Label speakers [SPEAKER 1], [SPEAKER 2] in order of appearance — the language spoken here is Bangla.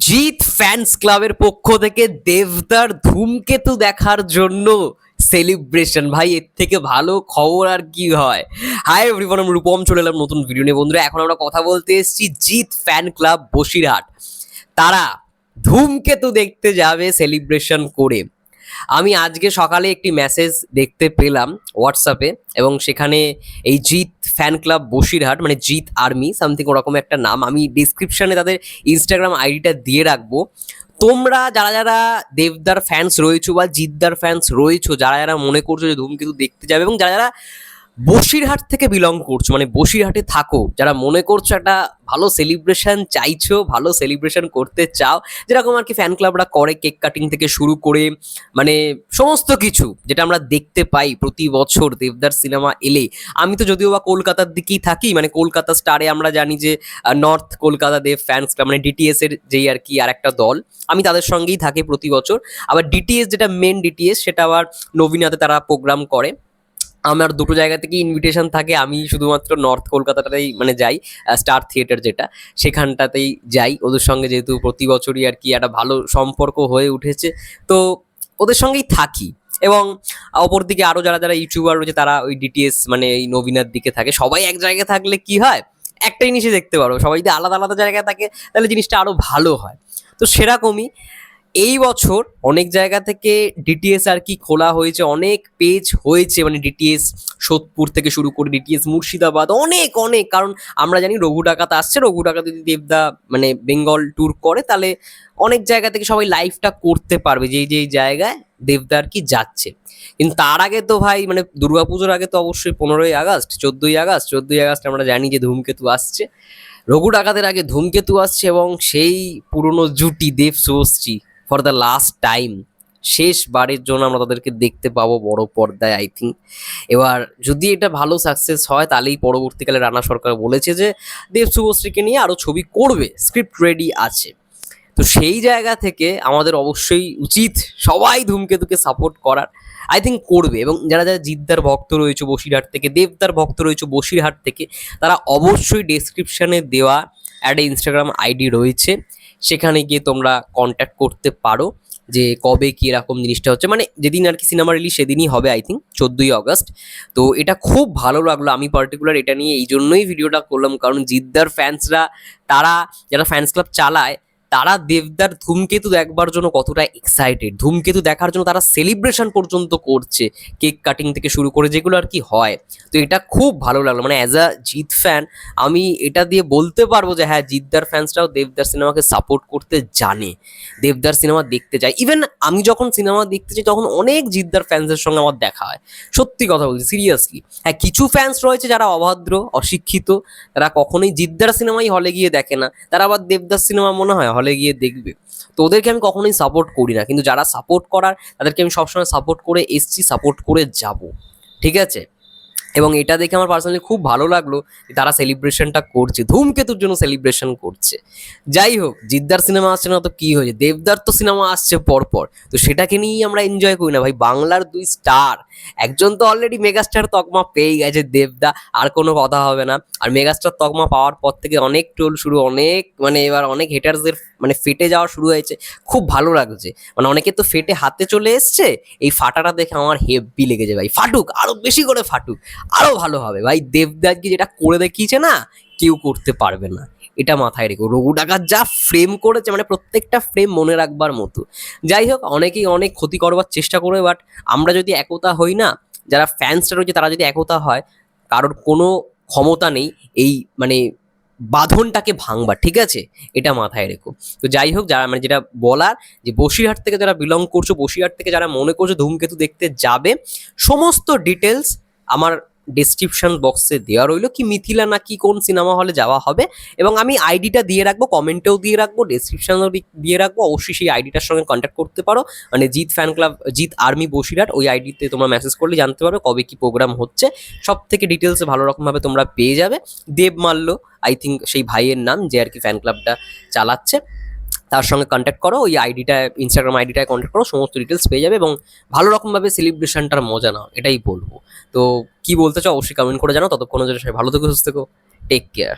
[SPEAKER 1] জিৎ ফ্যান্স ক্লাবের পক্ষ থেকে দেবদার ধূমকেতু দেখার জন্য সেলিব্রেশন। ভাই, এর থেকে ভালো খবর আর কি হয়? হাই এভরিওয়ান, আমি রূপম চলে এলাম নতুন ভিডিও নিয়ে। বন্ধুরা, এখন আমরা কথা বলতে এসেছি জিৎ ফ্যান ক্লাব বসিরহাট। তারা ধূমকেতু দেখতে যাবে সেলিব্রেশন করে। আমি আজকে সকালে একটি মেসেজ দেখতে পেলাম হোয়াটসঅ্যাপে, এবং সেখানে এই জিৎ ফ্যান ক্লাব বসিরহাট, মানে জিৎ আর্মি সামথিং ওরকম একটা নাম, আমি ডিসক্রিপশনে তাদের ইনস্টাগ্রাম আইডিটা দিয়ে রাখবো। তোমরা যারা যারা দেবদার ফ্যান্স রয়েছো বা জিদ্দার ফ্যান্স রয়েছো, যারা যারা মনে করছো যে ধূমকেতু দেখতে যাবে, এবং যারা যারা বসিরহাট থেকে বিলং করছো, মানে বসিরহাটে থাকো, যারা মনে করছো একটা ভালো সেলিব্রেশন চাইছো, ভালো সেলিব্রেশন করতে চাও, যেরকম আর কি ফ্যান ক্লাবরা করে, কেক কাটিং থেকে শুরু করে মানে সমস্ত কিছু যেটা আমরা দেখতে পাই প্রতি বছর দেবদার সিনেমা এলে। আমি তো যদিও বা কলকাতার দিকেই থাকি, মানে কলকাতা স্টারে আমরা জানি যে নর্থ কলকাতা দেব ফ্যান্স ক্লাব, মানে ডিটিএস এর যেই আর কি আর একটা দল, আমি তাদের সঙ্গেই থাকি প্রতি বছর। আবার ডিটিএস যেটা মেন ডিটিএস, সেটা আবার নবীনাতে তারা প্রোগ্রাম করে। আমার দুটো জায়গা থেকে ইনভিটেশন থাকে, আমি শুধুমাত্র নর্থ কলকাতাটাতেই মানে যাই, স্টার থিয়েটার যেটা, সেখানটাতেই যাই ওদের সঙ্গে, যেহেতু প্রতি বছরই আর কি একটা ভালো সম্পর্ক হয়ে উঠেছে, তো ওদের সঙ্গেই থাকি। এবং অপরদিকে আরও যারা যারা ইউটিউবার রয়েছে, তারা ওই ডিটিএস মানে এই নবীনার দিকে থাকে। সবাই এক জায়গায় থাকলে কি হয়, একটা জিনিসই দেখতে পারো। সবাই যদি আলাদা আলাদা জায়গায় থাকে তাহলে জিনিসটা আরও ভালো হয়। তো সেরকমই এই বছর অনেক জায়গা থেকে ডিটিএস আর কি খোলা হয়েছে, অনেক পেজ হয়েছে, মানে ডিটিএস সোদপুর থেকে শুরু করে ডিটিএস মুর্শিদাবাদ, অনেক অনেক। কারণ আমরা জানি রঘু ডাকাত আসছে, রঘু ডাকাত যদি দেবদা মানে বেঙ্গল ট্যুর করে, তাহলে অনেক জায়গা থেকে সবাই লাইভটা করতে পারবে যেই যেই জায়গায় দেবদা আর কি যাচ্ছে। কিন্তু তার আগে তো ভাই, মানে দুর্গাপুজোর আগে তো অবশ্যই 15ই আগস্ট, 14ই আগস্ট আমরা জানি যে ধূমকেতু আসছে। রঘু ডাকাতের আগে ধূমকেতু আসছে, এবং সেই পুরনো জুটি Dev Subhashree for the last time, শেষবারের জন্য আমরা তাদেরকে দেখতে পাবো বড় পর্দায়, আই থিঙ্ক। এবার যদি এটা ভালো সাকসেস হয়, তাহলেই পরবর্তীকালে রানা সরকার বলেছে যে দেব শুভশ্রীকে নিয়ে আরো ছবি করবে, স্ক্রিপ্ট রেডি আছে। তো সেই জায়গা থেকে আমাদের অবশ্যই উচিত সবাই ধূমকেতুকে সাপোর্ট করার, আই থিঙ্ক করবে। এবং যারা যারা জিদ্দার ভক্ত রয়েছে বসিরহাট থেকে, দেবদার ভক্ত রয়েছে বসিরহাট থেকে, তারা অবশ্যই ডেসক্রিপশনে দেওয়া একটা ইনস্টাগ্রাম আইডি রয়েছে, সেখানে গিয়ে তোমরা কন্ট্যাক্ট করতে পারো যে কবে কি এরকম জিনিসটা হচ্ছে। মানে যেদিন আর কি সিনেমা রিলিজ সেদিনই হবে, আই থিঙ্ক 14ই আগস্ট। তো এটা খুব ভালো লাগলো, আমি পার্টিকুলার এটা নিয়ে এই জন্যই ভিডিওটা করলাম, কারণ জিদ্দার ফ্যান্সরা, তারা যারা ফ্যান্স ক্লাব চালায়, তারা দেবদার ধূমকেতু দেখবার জন্য কতটা এক্সাইটেড, ধূমকেতু দেখার জন্য তারা সেলিব্রেশন পর্যন্ত করছে, কেক কাটিং থেকে শুরু করে যেগুলো আর কি হয়। তো এটা খুব ভালো লাগলো, মানে অ্যাজ আ জিৎ ফ্যান আমি এটা দিয়ে বলতে পারবো যে হ্যাঁ, জিদ্দার ফ্যান্সরাও দেবদার সিনেমাকে সাপোর্ট করতে জানে, দেবদার সিনেমা দেখতে যায়। ইভেন আমি যখন সিনেমা দেখতে যাই, তখন অনেক জিদ্দার ফ্যান্সের সঙ্গে আমার দেখা হয়, সত্যি কথা বলছি, সিরিয়াসলি। হ্যাঁ, কিছু ফ্যান্স রয়েছে যারা অভদ্র, অশিক্ষিত, তারা কখনোই জিদ্দার সিনেমাই হলে গিয়ে দেখে না, তারা আবার দেবদাস সিনেমা মনে হয় হলে গিয়ে দেখবে। তো ওদেরকে আমি কখনোই সাপোর্ট করি না, কিন্তু যারা সাপোর্ট করার তাদেরকে আমি সবসময় সাপোর্ট করে এসছি, সাপোর্ট করে যাব, ঠিক আছে। এবং এটা দেখে আমার পার্সোনালি খুব ভালো লাগলো যে তারা সেলিব্রেশনটা করছে, ধূমকেতুর জন্য সেলিব্রেশন করছে। যাই হোক, জিদ্দার সিনেমা আসছে না তো কি হয়েছে, দেবদার তো সিনেমা আসছে পরপর, তো সেটাকে নিয়েই আমরা এনজয় করি না ভাই। বাংলার দুই স্টার, একজন তো অলরেডি মেগাস্টার তকমা পেয়ে গেছে দেবদা, আর কোনো কথা হবে না। আর মেগাস্টার তকমা পাওয়ার পর থেকে অনেক ট্রোল শুরু, অনেক মানে এবার অনেক হেটার্সদের মানে ফেটে যাওয়া শুরু হয়েছে। খুব ভালো লাগছে, মানে অনেকে তো ফেটে হাতে চলে এসছে, এই ফাটাটা দেখে আমার হেব্বি লেগেছে ভাই। ফাটুক, আরো বেশি করে ফাটুক, আরো ভালো হবে ভাই। দেবদাসকে যেটা করে দেখিয়েছে না, কেউ করতে পারবে না, এটা মাথায় রেখো। রঘু ডাকাত যা ফ্রেম করেছে, মানে প্রত্যেকটা ফ্রেম মনে রাখবার মতো। যাই হোক, অনেকেই অনেক ক্ষতি করবার চেষ্টা করবে, বাট আমরা যদি একতা হই না, যারা ফ্যান্সরা রয়েছে তারা যদি একতা হয়, কারোর কোনো ক্ষমতা নেই এই মানে বাঁধনটাকে ভাঙবা, ঠিক আছে, এটা মাথায় রেখো। তো যাই হোক, যারা মানে যেটা বলার, যে বসিরহাট থেকে যারা বিলং করছো, বসিরহাট থেকে যারা মনে করছো ধূমকেতু দেখতে যাবে, সমস্ত ডিটেলস আমার ডেসক্রিপশন বক্সে দেওয়া রইলো, কি মিথিলা না কি কোন সিনেমা হলে যাওয়া হবে। এবং আমি আইডিটা দিয়ে রাখবো, কমেন্টেও দিয়ে রাখবো, ডেসক্রিপশনেও দিয়ে রাখবো, অবশ্যই সেই আইডিটার সঙ্গে কন্ট্যাক্ট করতে পারো। মানে Jeet fan club, Jeet army Basirhat, ওই আইডিতে তোমরা মেসেজ করলে জানতে পারবে কবে কি প্রোগ্রাম হচ্ছে, সব থেকে ডিটেলসে ভালো রকমভাবে তোমরা পেয়ে যাবে। দেব মাল্য, আই থিঙ্ক সেই ভাইয়ের নাম, যে আর কি ফ্যান ক্লাবটা চালাচ্ছে, তার সঙ্গে কন্ট্যাক্ট করো, ওই আইডিটা ইনস্টাগ্রাম আইডিটায় কন্ট্যাক্ট করো, সমস্ত ডিটেলস পেয়ে যাবে, এবং ভালো রকমভাবে সেলিব্রেশনটার মজা নাও, এটাই বলবো। তো কি বলতে চাও অবশ্যই কমেন্ট করে জানাও। ততক্ষণ সবাই ভালো থেকো, সুস্থ থেকো, টেক কেয়ার।